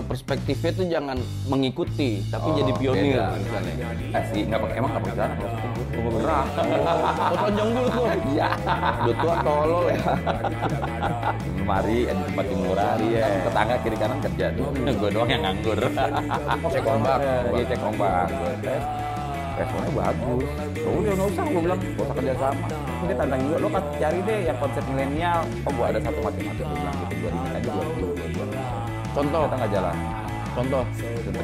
Perspektifnya tuh jangan mengikuti, tapi jadi pionir misalnya. Sih, emang nggak pakai celana kalau syuting gue. Gerah. Oh, tonjong dulu tuh. Iya. Udah tua tolol ya. Mari di tempat hiburan, kan tetangga kiri kanan kerja tuh. Gue doang yang nganggur. Cek ombak. Iya, cek ombak. Responnya bagus. Udah nggak usah, gue bilang nggak usah kerja sama. Ini tantang juga, lo cari deh yang konsep milenial. Oh, gue ada satu mati-mati, gue bilang gitu. Gue ini aja dua. Contoh, Kita nggak jalan. contoh.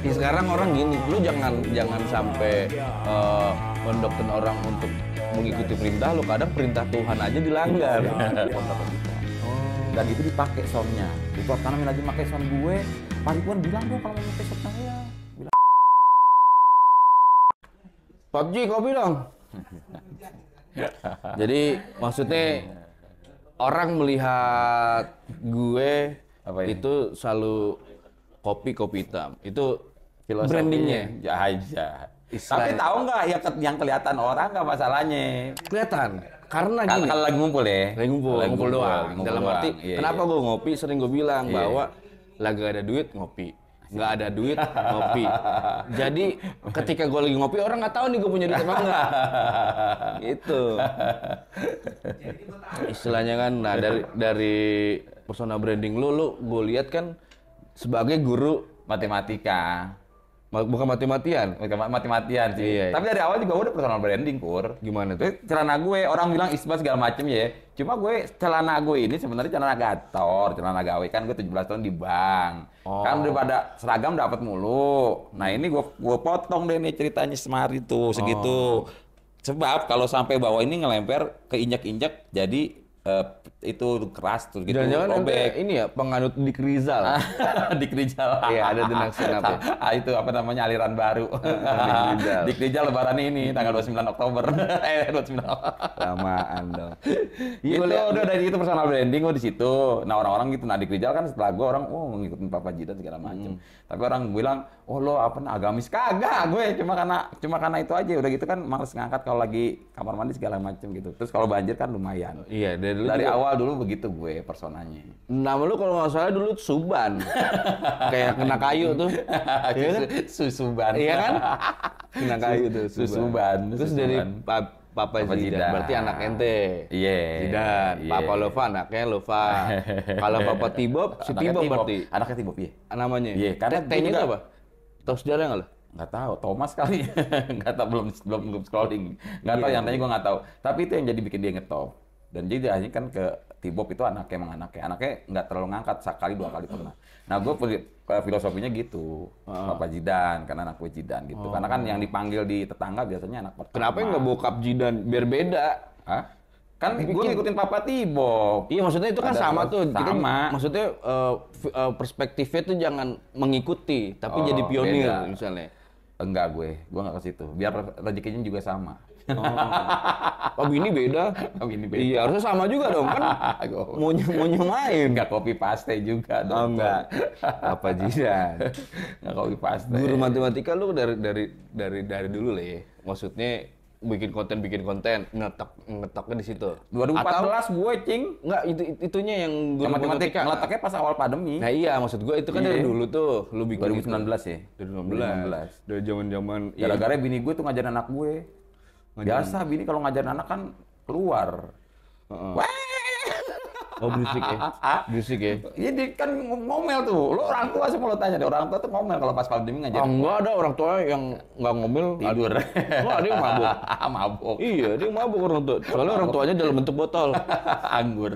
Di sekarang orang gini, lu jangan sampai mendoktrin orang untuk mengikuti perintah lu. Kadang perintah Tuhan aja dilanggar. Dan itu dipakai soundnya. Itu karena lagi pakai sound gue. Pak Ridwan bilang dong kalau mau pakai sound saya. Bilang. PUBG kau bilang. Jadi maksudnya orang melihat gue Apa ini? itu selalu kopi hitam. Itu Filosofi. brandingnya. Ya aja. Istilahnya. Tapi tahu nggak yang kelihatan orang nggak masalahnya. Kelihatan. Karena Kalau gini. lagi ngumpul ya. Lagi ngumpul doang. Dalam arti, Iya, kenapa gue ngopi? Sering gue bilang Iya. bahwa lagi ada duit ngopi, nggak ada duit ngopi. Jadi ketika gue lagi ngopi, orang nggak tahu nih gue punya duit apa enggak. Gitu. Istilahnya kan, nah dari persona branding lu gue lihat kan sebagai guru Matematika. bukan mati-matian. Mati-matian sih. Iya. Tapi dari awal juga gue udah personal branding, Pur. Gimana tuh? Celana gue, orang bilang isbah segala macem ya. Cuma gue, celana gue ini sebenarnya celana gator, celana gawe. Kan gue 17 tahun di bank. Oh. Kan udah pada seragam dapat mulu. Nah ini gue potong deh nih ceritanya semari tuh, segitu. Sebab kalau sampai bawah ini ngelemper, keinjak-injak, jadi itu keras tuh gitu. Jangan-jangan robek. ini ya penganut Dik Rizal. Dik Rijal. Iya, ada tentang stand up ya. Itu apa namanya, aliran baru. Dik Rijal. Dik Rijal lebaran ini tanggal 29 Oktober. 29. Lamaan dong. Itu udah dari itu personal branding gue di situ. Nah, orang-orang gitu, nah Dik Rijal kan setelah gue orang ngikutin Papa Jidan segala macem. Tapi orang bilang, "Oh, lo apa agamis?" Kagak, gue cuma karena itu aja. Udah gitu kan males ngangkat kalau lagi kamar mandi segala macem gitu. Terus kalau banjir kan lumayan. Iya, Dari awal dulu begitu gue personanya. Nama lu kalau nggak salah dulu Suban. Kayak kena kayu tuh. Iya kan? Susuban. Iya kan? Kena kayu tuh Susuban. Terus dari Papa Zidan. Berarti anak ente. Iya. Zidan. Iya. Papa Lova anaknya Lova. Kalau Papa Tibob, si Anaknya Tibob berarti. Anaknya Tibob, iya. Namanya. Iya, karena T-nya itu juga- apa? Tahu sejarah nggak lo? Nggak tahu, Thomas kali. Nggak tahu, belum scrolling. Nggak tahu, yang tanya gue nggak tahu. Tapi itu yang jadi bikin dia ngetop. Dan jadi akhirnya kan ke Tibob itu anaknya nggak terlalu ngangkat, sekali 2 kali pernah. Nah gue filosofinya gitu, Papa Jidan, karena anak gue Jidan gitu. Karena kan yang dipanggil di tetangga biasanya anak pertama. Kenapa nggak bokap Jidan biar beda? Hah? Kan gue ngikutin Papa Tibob. Iya, maksudnya itu kan Ada sama tuh. Kita, sama. maksudnya perspektifnya tuh jangan mengikuti, tapi jadi Oh, pionir beda. misalnya. Enggak, gue nggak ke situ. Biar rezekinya juga sama. Oh, bini beda. Ini beda. Iya, harusnya sama juga dong kan. Mau nyamain. Enggak copy paste juga Oh, dong. enggak. Apa Jidan? Enggak copy paste. Guru matematika lu dari dulu lah ya. Maksudnya bikin konten ngetoknya di situ. 2014 gue, Cing. Enggak, itunya yang guru Yang matematika matematika. ngeletaknya pas awal pandemi. Nah iya, maksud gua itu kan dari Iya. dulu tuh lu bikin 2019 gitu. ya? 2019. Dari zaman-zaman Gara-gara bini gue tuh ngajarin anak gue. Biasa bini kalau ngajarin anak kan keluar. Wah, Oh, berisik ya. Berisik ya. ini kan ngomel tuh. Lo orang tua sih, mau lo tanya deh, orang tua tuh ngomel kalau pas pandemi Ah, ngajarin. enggak ada orang tua yang nggak ngomel. Tidur. Enggak ada yang mabuk. Mabuk. Iya, dia mabuk orang tua. Soalnya orang tuanya dalam bentuk botol. Anggur.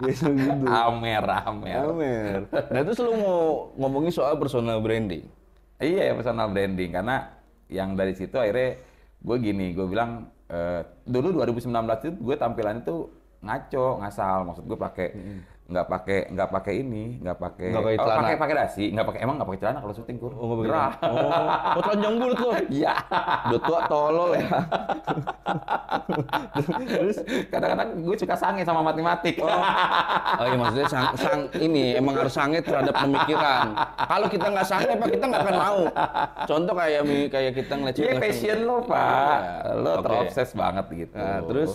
Biasa gitu. Amer. Amer. Nah, itu selalu mau ngomongin soal personal branding. Iya, personal branding. Karena yang dari situ akhirnya gue gini, gue bilang dulu 2019 itu gue tampilan itu ngaco, ngasal. Maksud gue pakai nggak pakai celana. pakai dasi, emang nggak pakai celana kalau syuting, Kur. Oh, nggak pakai Gerah. celana. Oh, telanjang bulat lo. Iya. Udah tua tolol ya. Terus kadang-kadang gue suka sange sama matematik. Oh iya, maksudnya sang ini emang harus sange terhadap pemikiran. Kalau kita nggak sange, Pak, kita nggak akan mau. Contoh kayak kita ngeliat Iya, passion lo, Pak. Lo Oke. terobses banget gitu. Nah, terus?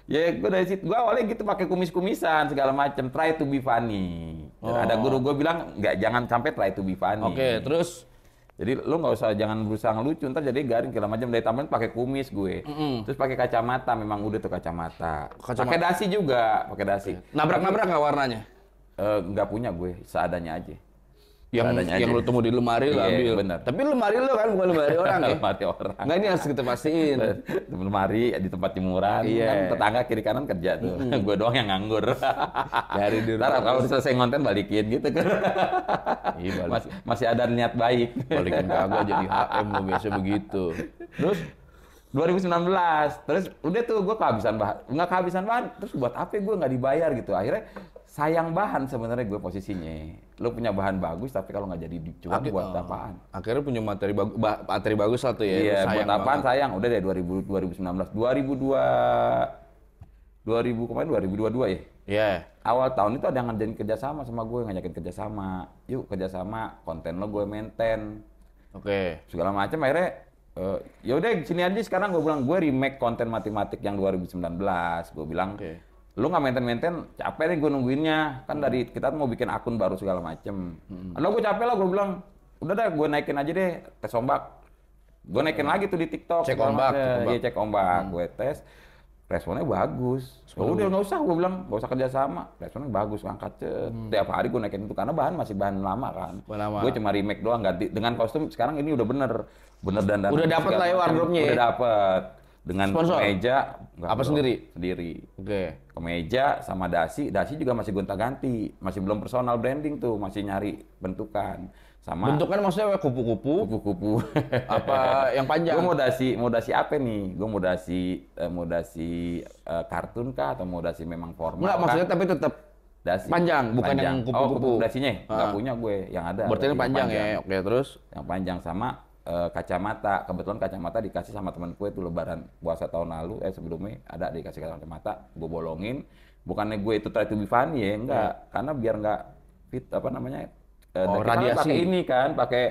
Ya, gue dari situ, gue awalnya gitu pakai kumis-kumisan segala macam, try to be funny. Ada guru gue bilang nggak, jangan sampai try to be funny. Oke, terus Jadi lu nggak usah, jangan berusaha ngelucu, ntar jadi garing segala macam. Dari tambahan pakai kumis gue, terus pakai kacamata, memang udah tuh kacamata. Pakai dasi juga, pakai dasi. nabrak-nabrak nggak warnanya? Nggak punya gue, seadanya aja. Yang lu temu di lemari lu Iya, ambil. bener. Tapi lemari lu kan bukan lemari orang ya? Lemari orang. Nggak, ini harus kita pastiin. Lemari di tempat jemuran, Iya. kan tetangga kiri kanan kerja tuh. Gue doang yang nganggur. Dari di Ntar kalau selesai konten balikin gitu kan. Iya, balik. Masih ada niat baik. Balikin kagak jadi HM lu biasa begitu. Terus 2019, terus udah tuh gue kehabisan bahan, nggak kehabisan bahan, terus buat apa gue nggak dibayar gitu. Akhirnya sayang bahan sebenarnya gue posisinya. Lo punya bahan bagus tapi kalau nggak jadi dijual buat apaan? Akhirnya punya materi bagus lah tuh ya. Iya, Sayang buat apaan banget. sayang. Udah deh 2019, 2000 kemarin 2022 ya. Iya. Awal tahun itu ada yang ngajakin kerjasama sama gue, ngajakin kerjasama. Yuk kerjasama, konten lo gue maintain. Oke. Segala macam akhirnya ya udah sini aja sekarang gue bilang gue remake konten matematik yang 2019. Gue bilang lu nggak maintain capek nih gue nungguinnya kan dari kita mau bikin akun baru segala macem. Lalu gue capek lah gue bilang udah deh gue naikin aja deh tes ombak. Gue naikin lagi tuh di TikTok. Cek ombak. Iya cek ombak. Gue tes responnya bagus. Oh, udah nggak usah gue bilang nggak usah kerjasama. Responnya bagus angkat tiap hari gue naikin itu karena bahan masih bahan lama kan. Gue cuma remake doang ganti dengan kostum sekarang ini udah bener dan Udah dapet lah ya wardrobe-nya ya? Udah dapet dengan Sponsor? kemeja. Apa sendiri? Sendiri. Oke. Kemeja sama dasi juga masih gonta-ganti, masih belum personal branding tuh, masih nyari bentukan. Sama Bentukan maksudnya kupu-kupu kupu-kupu. apa yang panjang? Gue mau dasi apa nih? Gue mau dasi kartun kah atau mau dasi memang formal? Enggak, maksudnya tapi tetap dasi panjang, bukan yang kupu-kupu. Dasinya nggak punya gue, yang ada. Berarti ini yang panjang ya. Oke, terus Yang panjang sama kacamata. Kebetulan kacamata dikasih sama teman gue tuh lebaran puasa tahun lalu, sebelumnya ada dikasih kacamata, gue bolongin. Bukannya gue itu try to be funny ya, enggak. Karena biar enggak fit apa namanya? Dan kita radiasi. pakai ini kan, pakai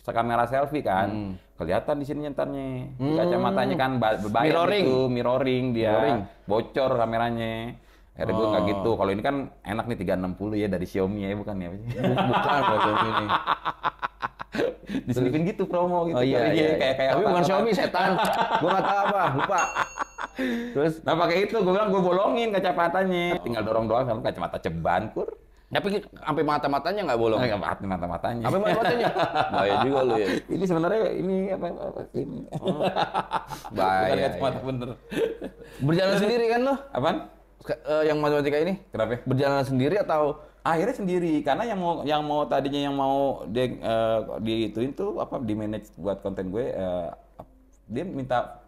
kamera selfie kan. Kelihatan di sini nyentarnya. Di kacamatanya kan berbayar mirroring dia. Mirroring. Bocor kameranya. Akhirnya gue nggak gitu. Kalau ini kan enak nih 360 ya dari Xiaomi ya, bukan ya? bukan kalau ini. Diselipin gitu promo gitu. Oh iya, Kayak tapi bukan Xiaomi, setan. Gua nggak tahu apa, lupa. Terus nah pakai itu gue bilang gue bolongin kacamatanya. Tinggal dorong doang sama kacamata ceban kur. tapi sampai mata-matanya nggak bolong. Nggak mata-matanya. Sampai mata-matanya. Bahaya juga lu ya. Ini sebenarnya ini apa ini. Bahaya. Bukan kacamata bener. Berjalan sendiri kan lo? Apaan? Yang matematika ini? Kenapa? Berjalan sendiri atau Akhirnya sendiri karena yang mau tadinya yang mau diituin tuh apa di manage buat konten gue dia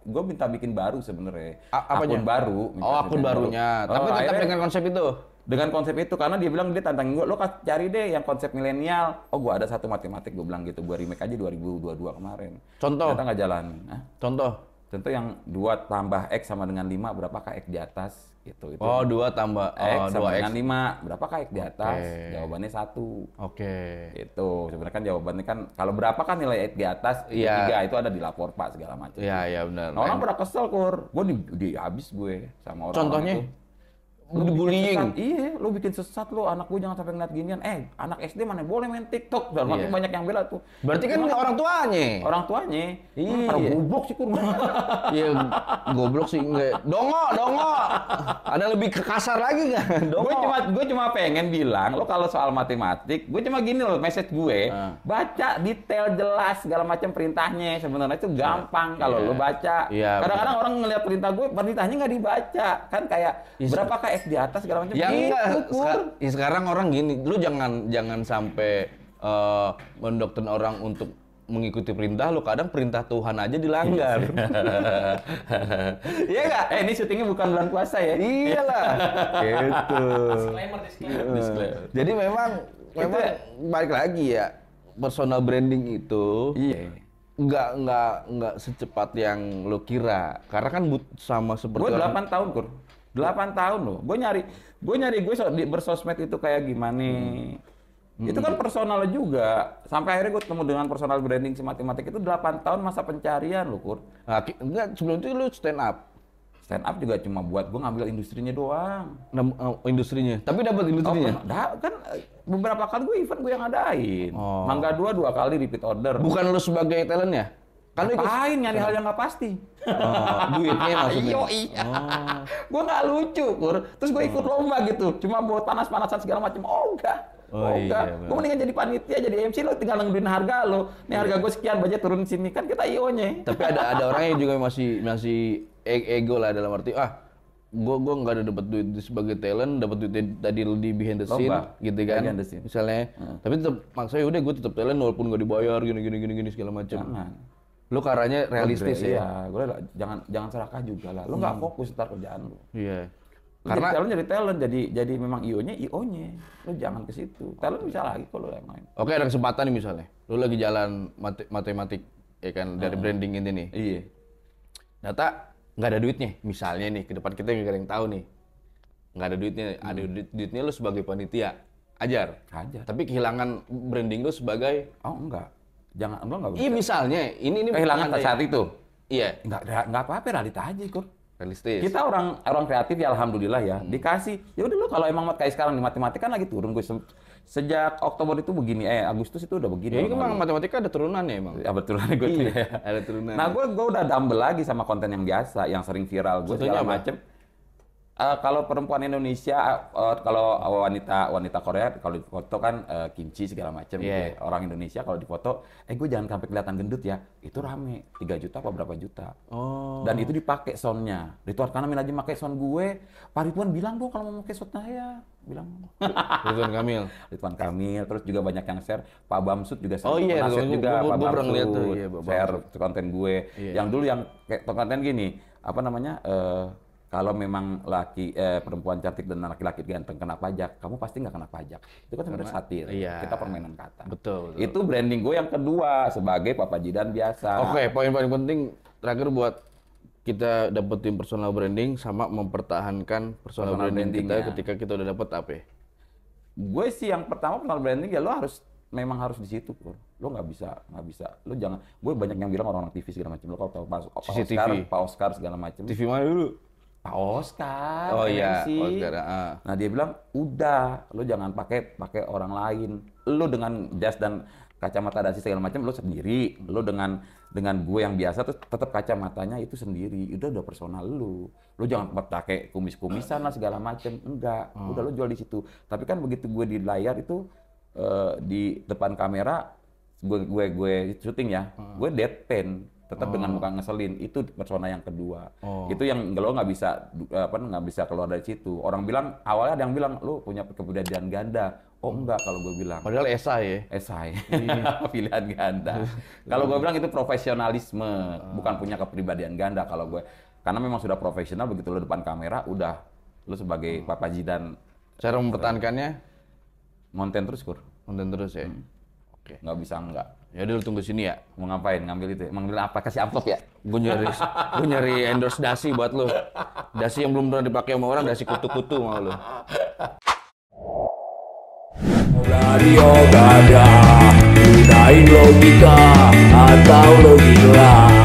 gue minta bikin baru sebenarnya. Apanya? Akun baru. akun barunya. Tapi tetap akhirnya dengan konsep itu. dengan konsep itu karena dia bilang dia tantangin gue, lo cari deh yang konsep milenial. Oh gue ada satu matematik gue bilang gitu, gue remake aja 2022 kemarin. Ternyata Contoh? nggak jalan. Contoh yang 2 tambah X sama dengan 5 berapakah X di atas gitu. Itu. Oh, 2 tambah X sama 2X. dengan 5 berapakah X di atas? Oke. Jawabannya 1. Oke. Itu sebenarnya kan jawabannya kan kalau berapa kan nilai X di atas, Iya. 3 itu ada di lapor Pak segala macam. Iya, benar. Nah, orang pada kesel kur, gue di habis gue sama orang. Contohnya? Bullying. Iya, lu bikin sesat lu, anak gue jangan sampai ngeliat ginian. Anak SD mana boleh main TikTok, dan makin banyak yang bela tuh. Berarti kan orang tuanya. Orang tuanya. Iya. Para goblok sih kur. Iya, goblok sih enggak. Dongo. Ada lebih kasar lagi nggak? Dongo. Gue cuma pengen bilang, lo kalau soal matematik, gue cuma gini loh, message gue, baca detail jelas segala macam perintahnya. Sebenarnya itu gampang kalau lo baca. Iya, Kadang-kadang orang ngeliat perintahnya nggak dibaca, kan kayak berapakah X di atas segala macam. Ya Gitu, enggak, Kur. sekarang orang gini, lu jangan sampai mendoktrin orang untuk mengikuti perintah lu, kadang perintah Tuhan aja dilanggar. Iya enggak? Ini syutingnya bukan bulan puasa ya? Iyalah. Gitu. Disclaimer. Jadi memang balik lagi ya, personal branding itu Iya. nggak secepat yang lo kira. Karena kan sama seperti Gue orang- 8 tahun, Kur. 8 tahun loh. Gue nyari di bersosmed itu kayak gimana. Itu kan personal juga. Sampai akhirnya gue ketemu dengan personal branding si matematik itu 8 tahun masa pencarian loh, Kur. Nah, enggak, sebelum itu lu stand up. Stand up juga cuma buat gue ngambil industrinya doang. Industrinya. Tapi dapat industrinya. Kan beberapa kali gue event gue yang ngadain. Mangga 2 kali repeat order. Bukan lu sebagai talentnya? Kan ngapain nyari hal yang nggak pasti. Duitnya maksudnya. Iya. Gue nggak lucu, Kur. Terus gue ikut lomba gitu. Cuma buat panas-panasan segala macam. Enggak. Gue mendingan jadi panitia, jadi MC, lo tinggal nentuin harga lo. Nih harga gue sekian, budget turun sini, kan kita IO-nya. Tapi ada orang yang juga masih ego lah, dalam arti gue nggak ada dapat duit sebagai talent, dapat duit tadi di behind the scene gitu kan, misalnya. Tapi tetap maksudnya udah gue tetap talent walaupun nggak dibayar gini segala macam. Lo caranya realistis ya. Iya, gue jangan serakah juga lah. Lo nggak fokus ntar kerjaan lo. Iya. Karena jadi talent, jadi memang IO-nya. Lo jangan ke situ. Talent bisa lagi kalau yang lain. Oke, ada kesempatan nih misalnya. Lo lagi jalan matematik ya kan, dari branding ini nih. Iya. Data nggak ada duitnya, misalnya nih ke depan kita nggak ada yang tahu nih. Nggak ada duitnya, ada duitnya lo sebagai panitia. Ajar. Tapi kehilangan branding lo sebagai enggak. Jangan, lo nggak bisa. Iya misalnya, ini kehilangan saat itu. Iya. Nggak apa-apa, realita aja, Kur. Realistis. Kita orang kreatif ya, alhamdulillah ya. Dikasih, ya udah lo kalau emang kayak sekarang di matematika kan lagi turun. Gue sejak Oktober itu begini, Agustus itu udah begini. Ya, ini emang matematika ada turunannya emang. Ya betul gue tuh ya. Ada turunan. Nah gue udah dumbbell lagi sama konten yang biasa, yang sering viral gue segala macem. Kalau perempuan Indonesia, kalau wanita Korea, kalau di foto kan kimchi segala macam. Yeah. Orang Indonesia kalau di foto, gue jangan sampai kelihatan gendut ya. Itu rame, 3 juta apa berapa juta. Dan itu dipakai soundnya. Ridwan Kamil aja pakai sound gue. Pak Ridwan bilang dong kalau mau pakai sound saya. Bilang. Ridwan Kamil. Terus juga banyak yang share. Pak Bamsud juga share. Juga Pak Bamsud share konten gue. Yang dulu yang kayak konten gini, apa namanya? Kalau memang perempuan cantik dan laki-laki ganteng kena pajak, kamu pasti nggak kena pajak. Itu kan sebenarnya satir. Iya. Kita permainan kata. Betul. Itu branding gue yang kedua sebagai Papa Jidan biasa. Oke, poin paling penting terakhir buat kita dapetin personal branding sama mempertahankan personal branding kita ketika kita udah dapet apa? Gue sih yang pertama personal branding ya lo memang harus di situ, Kur. Lo nggak bisa. Lo jangan. Gue banyak yang bilang orang TV segala macam. Lo kalau tahu Pak Oscar segala macam. TV mana dulu? Pak Oscar. Oh iya, Oscar. Nah dia bilang, udah, lo jangan pakai orang lain. Lo dengan jas dan kacamata dasi segala macam, lo sendiri. Lo dengan gue yang biasa, terus tetap kacamatanya itu sendiri. Udah personal lo. Lo jangan pakai kumis-kumisan lah segala macam. Enggak. Udah lo jual di situ. Tapi kan begitu gue di layar itu di depan kamera, gue syuting ya, gue deadpan. Tetap dengan muka ngeselin, itu persona yang kedua. Itu yang lo nggak bisa keluar dari situ. Orang bilang, awalnya ada yang bilang lo punya kepribadian ganda. Enggak kalau gue bilang. Padahal esai. Pilihan ganda. Kalau gue bilang itu profesionalisme, bukan punya kepribadian ganda kalau gue. Karena memang sudah profesional, begitu lo depan kamera, udah lo sebagai Papa Jidan. Cara mempertahankannya? Konten terus, Kur. Konten terus ya? Oke. Nggak bisa enggak. Ya udah lu tunggu sini ya. Mau ngapain? Ngambil itu? Ngambil apa? Kasih amplop ya? Gue nyari endorse dasi buat lu. Dasi yang belum pernah dipakai sama orang, dasi kutu-kutu mau lu. Radio Gada, gunain logika atau logika.